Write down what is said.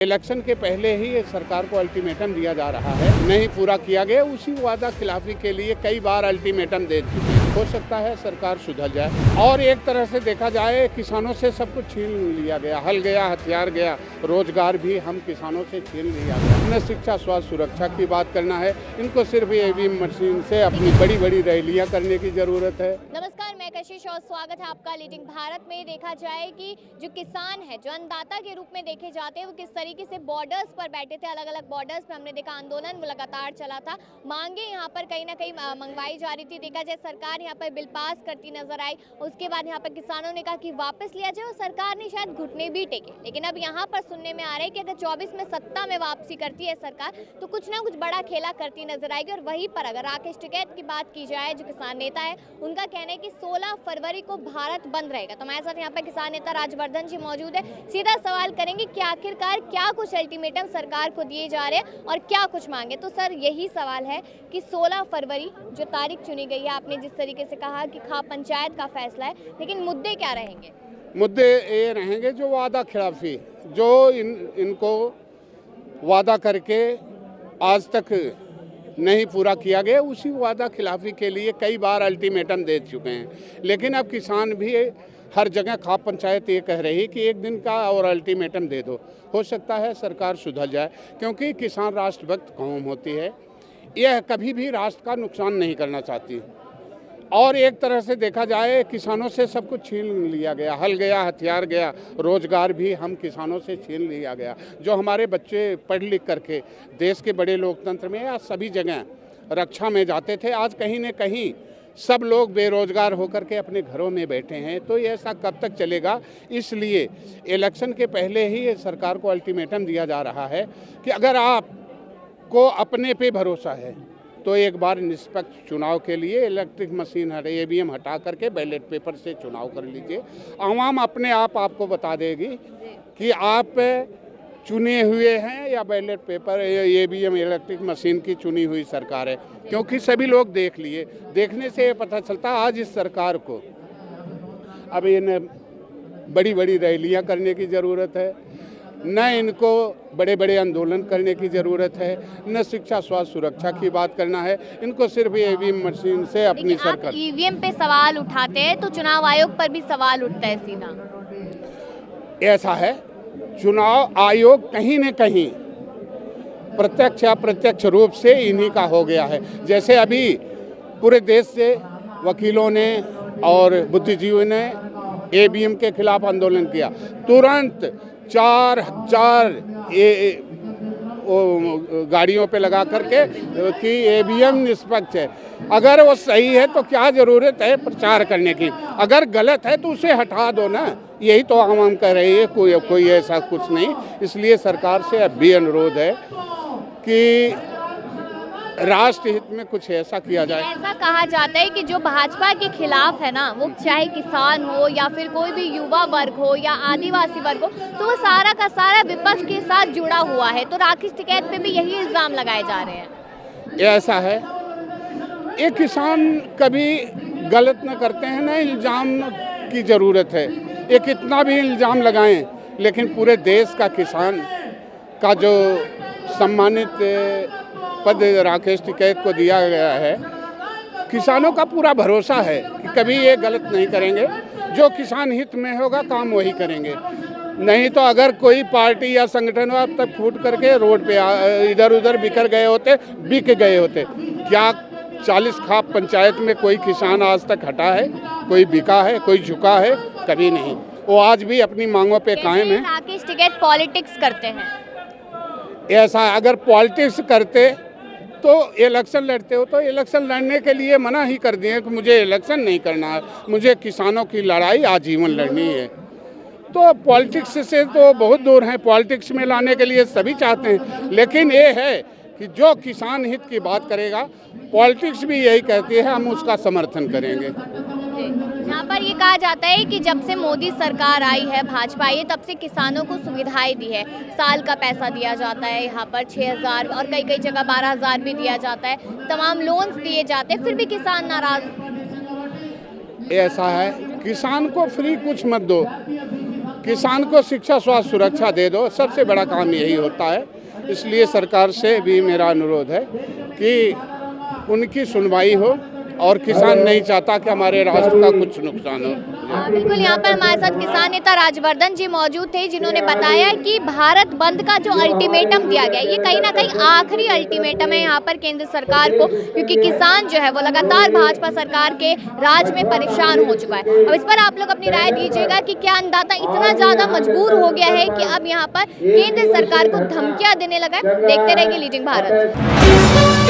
Election के पहले ही ये सरकार को अल्टीमेटम दिया जा रहा है, नहीं पूरा किया गया। उसी वादा खिलाफी के लिए कई बार अल्टीमेटम दे चुके हैं। हो सकता है सरकार सुधर जाए। और एक तरह से देखा जाए, किसानों से सब कुछ छीन लिया गया, हल गया, हथियार गया, रोजगार भी हम किसानों से छीन लिया गया। न शिक्षा, स्वास्थ्य, सुरक्षा की बात करना है, इनको सिर्फ ईवीएम मशीन से अपनी बड़ी बड़ी रैलियां करने की जरूरत है। नमस्कार, मैं कशिश और स्वागत है आपका लीडिंग भारत में। देखा जाए कि जो किसान है, जो अन्नदाता के रूप में देखे जाते हैं, वो किस तरीके से बॉर्डर्स पर बैठे थे। अलग अलग बॉर्डर्स पे हमने देखा आंदोलन वो लगातार चला था। मांगे यहाँ पर कहीं ना कहीं मंगवाई जा रही थी। देखा जाए सरकार यहाँ पर बिल पास करती नजर आई। उसके बाद यहाँ पर किसानों ने कहा कि वापस लिया जाए और सरकार ने शायद घुटने भी टेके। लेकिन अब यहाँ पर सुनने में आ रहा है कि अगर 24 में सत्ता में वापसी करती है सरकार, तो कुछ ना कुछ बड़ा खेला करती नजर आएगी। और वहीं पर अगर राकेश टिकैत की बात की जाए, जो किसान नेता है, उनका कहना है कि 16 फरवरी को भारत बंद रहेगा। तो हमारे साथ यहाँ पर किसान नेता राजवर्धन जी मौजूद है। सीधा सवाल करेंगे कि आखिरकार क्या कुछ अल्टीमेटम सरकार को दिए जा रहे हैं और क्या कुछ मांगे। तो सर, यही सवाल है कि 16 फरवरी जो तारीख चुनी गई है, आपने जिस तरीके से कहा कि खाप पंचायत का फैसला है, लेकिन मुद्दे क्या रहेंगे? मुद्दे ये रहेंगे जो वादा खिलाफी, जो इनको वादा करके आज तक नहीं पूरा किया गया, उसी वादा खिलाफी के लिए कई बार अल्टीमेटम दे चुके हैं। लेकिन अब किसान भी हर जगह खाप पंचायत ये कह रही है कि एक दिन का और अल्टीमेटम दे दो। हो सकता है सरकार सुधर जाए, क्योंकि किसान राष्ट्रभक्त कौम होती है। यह कभी भी राष्ट्र का नुकसान नहीं करना चाहती। और एक तरह से देखा जाए, किसानों से सब कुछ छीन लिया गया, हल गया, हथियार गया, रोजगार भी हम किसानों से छीन लिया गया। जो हमारे बच्चे पढ़ लिख करके देश के बड़े लोकतंत्र में या सभी जगह रक्षा में जाते थे, आज कहीं न कहीं सब लोग बेरोजगार होकर के अपने घरों में बैठे हैं। तो ये ऐसा कब तक चलेगा? इसलिए इलेक्शन के पहले ही ये सरकार को अल्टीमेटम दिया जा रहा है कि अगर आपको अपने पे भरोसा है तो एक बार निष्पक्ष चुनाव के लिए इलेक्ट्रिक मशीन ईवीएम हटा करके बैलेट पेपर से चुनाव कर लीजिए। आवाम अपने आप आपको बता देगी कि आप चुने हुए हैं या ballot paper EVM electric machine की चुनी हुई सरकार है। क्योंकि सभी लोग देख लिए, देखने से ये पता चलता आज इस सरकार को अब इन बड़ी बड़ी रैलियां करने की ज़रूरत है, न इनको बड़े बड़े आंदोलन करने की ज़रूरत है, न शिक्षा, स्वास्थ्य, सुरक्षा की बात करना है। इनको सिर्फ ईवीएम मशीन से अपनी सरकार। ईवीएम पे सवाल उठाते हैं तो चुनाव आयोग पर भी सवाल उठता है सीधा। ऐसा है, चुनाव आयोग कहीं न कहीं प्रत्यक्ष या अप्रत्यक्ष रूप से इन्हीं का हो गया है। जैसे अभी पूरे देश से वकीलों ने और बुद्धिजीवियों ने ईवीएम के खिलाफ आंदोलन किया, तुरंत 4000 गाड़ियों पे लगा करके कि ईवीएम निष्पक्ष है। अगर वो सही है तो क्या ज़रूरत है प्रचार करने की? अगर गलत है तो उसे हटा दो ना। यही तो आवाम कह रही है, कोई ऐसा कुछ नहीं। इसलिए सरकार से अब भी अनुरोध है कि राष्ट्र हित में कुछ ऐसा किया जाए। ऐसा कहा जाता है कि जो भाजपा के खिलाफ है ना, वो चाहे किसान हो या फिर कोई भी युवा वर्ग हो या आदिवासी वर्ग हो, तो वो सारा का सारा विपक्ष के साथ जुड़ा हुआ है। तो राकेश टिकैत पे भी यही इल्जाम लगाए जा रहे हैं। ऐसा है, एक किसान कभी गलत न करते हैं, ना इल्जाम की ज़रूरत है। ये कितना भी इल्जाम लगाएं, लेकिन पूरे देश का किसान का जो सम्मानित पद राकेश टिकैत को दिया गया है, किसानों का पूरा भरोसा है कि कभी ये गलत नहीं करेंगे। जो किसान हित में होगा काम वही करेंगे। नहीं तो अगर कोई पार्टी या संगठन अब तक फूट करके रोड पे इधर उधर बिक गए होते। क्या 40 खाप पंचायत में कोई किसान आज तक हटा है? कोई बिका है? कोई झुका है? कभी नहीं। वो आज भी अपनी मांगों पे कायम है। राकेश टिकैत पॉलिटिक्स करते हैं। ऐसा अगर पॉलिटिक्स करते तो इलेक्शन लड़ते हो, तो इलेक्शन लड़ने के लिए मना ही कर दिए कि मुझे इलेक्शन नहीं करना है, मुझे किसानों की लड़ाई आजीवन लड़नी है। तो पॉलिटिक्स से तो बहुत दूर हैं। पॉलिटिक्स में लाने के लिए सभी चाहते हैं, लेकिन ये है कि जो किसान हित की बात करेगा, पॉलिटिक्स भी यही कहती है हम उसका समर्थन करेंगे। यहाँ पर ये कहा जाता है कि जब से मोदी सरकार आई है, भाजपा आई है, तब से किसानों को सुविधाएं दी है। साल का पैसा दिया जाता है, यहाँ पर 6000 और कई कई जगह 12000 भी दिया जाता है। तमाम लोन्स दिए जाते हैं, फिर भी किसान नाराज। ऐसा है, किसान को फ्री कुछ मत दो। किसान को शिक्षा स्वास्थ्य सुरक्षा दे दो, सबसे बड़ा काम यही होता है। इसलिए सरकार से भी मेरा अनुरोध है कि उनकी सुनवाई हो और किसान नहीं चाहता कि हमारे राष्ट्र का कुछ नुकसान हो। बिल्कुल, यहाँ पर हमारे साथ किसान नेता राजवर्धन जी मौजूद थे, जिन्होंने बताया कि भारत बंद का जो अल्टीमेटम दिया गया, ये कहीं ना कहीं आखिरी अल्टीमेटम है यहाँ पर केंद्र सरकार को, क्योंकि किसान जो है वो लगातार भाजपा सरकार के राज में परेशान हो चुका है। अब इस पर आप लोग अपनी राय दीजिएगा कि क्या अन्नदाता इतना ज्यादा मजबूर हो गया है कि अब यहाँ पर केंद्र सरकार को धमकियां देने लगा है। देखते रहिए लीडिंग भारत।